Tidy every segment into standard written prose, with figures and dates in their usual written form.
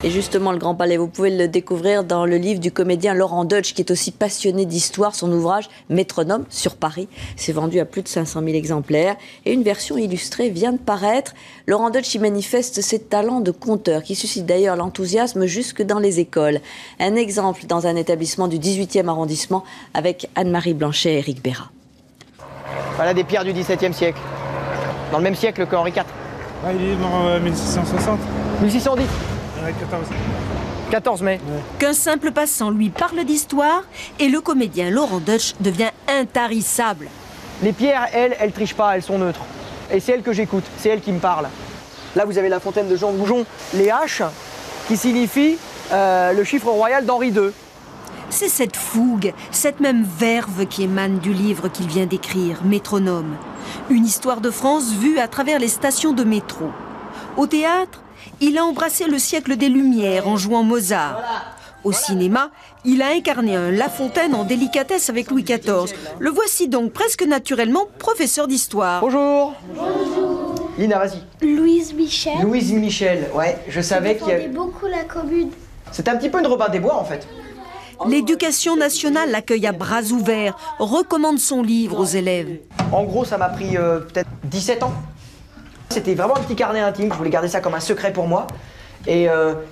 Et justement, le Grand Palais, vous pouvez le découvrir dans le livre du comédien Laurent Deutsch, qui est aussi passionné d'histoire. Son ouvrage Métronome sur Paris s'est vendu à plus de 500 000 exemplaires. Et une version illustrée vient de paraître. Laurent Deutsch y manifeste ses talents de conteur, qui suscitent d'ailleurs l'enthousiasme jusque dans les écoles. Un exemple dans un établissement du 18e arrondissement avec Anne-Marie Blanchet et Éric Bérat. Voilà des pierres du XVIIe siècle, dans le même siècle que Henri IV. Ah, il est mort en 1660. 1610. 14 mai. Ouais. Qu'un simple passant lui parle d'histoire et le comédien Laurent Deutsch devient intarissable. Les pierres, elles trichent pas, elles sont neutres. Et c'est elles que j'écoute, c'est elles qui me parlent. Là, vous avez la fontaine de Jean Goujon, les H, qui signifient le chiffre royal d'Henri II. C'est cette fougue, cette même verve qui émane du livre qu'il vient d'écrire, Métronome. Une histoire de France vue à travers les stations de métro. Au théâtre, il a embrassé le siècle des Lumières en jouant Mozart. Au cinéma, il a incarné un La Fontaine en délicatesse avec Louis XIV. Le voici donc presque naturellement professeur d'histoire. Bonjour. Bonjour. Lina, vas-y. Louise Michel. Louise Michel, ouais, je savais qu'il y avait... beaucoup la commune. C'était un petit peu une Robin des Bois en fait. L'éducation nationale l'accueille à bras ouverts, recommande son livre aux élèves. En gros, ça m'a pris peut-être 17 ans. C'était vraiment un petit carnet intime, je voulais garder ça comme un secret pour moi. Et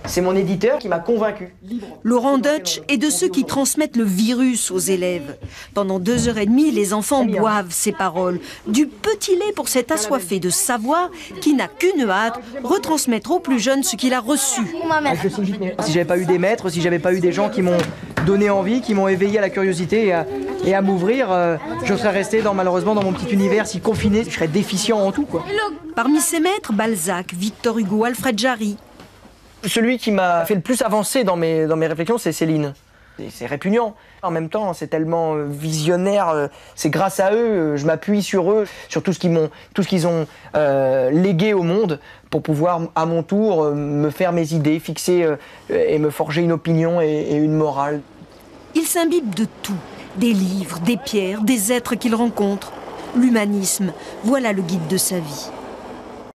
c'est mon éditeur qui m'a convaincu. Laurent Deutsch est de ceux qui transmettent le virus aux élèves. Pendant 2h30, les enfants boivent ses paroles. Du petit lait pour cet assoiffé de savoir qui n'a qu'une hâte, retransmettre aux plus jeunes ce qu'il a reçu. Si j'avais pas eu des maîtres, si j'avais pas eu des gens qui m'ont donné envie, qui m'ont éveillé à la curiosité et à m'ouvrir, je serais resté malheureusement dans mon petit univers si confiné, je serais déficient en tout, quoi. Parmi ses maîtres, Balzac, Victor Hugo, Alfred Jarry. Celui qui m'a fait le plus avancer dans mes réflexions, c'est Céline. C'est répugnant. En même temps, c'est tellement visionnaire. C'est grâce à eux, je m'appuie sur eux, sur tout ce qu'ils ont légué au monde pour pouvoir, à mon tour, me faire mes idées, fixer et me forger une opinion et une morale. Il s'imbibe de tout. Des livres, des pierres, des êtres qu'il rencontre. L'humanisme, voilà le guide de sa vie.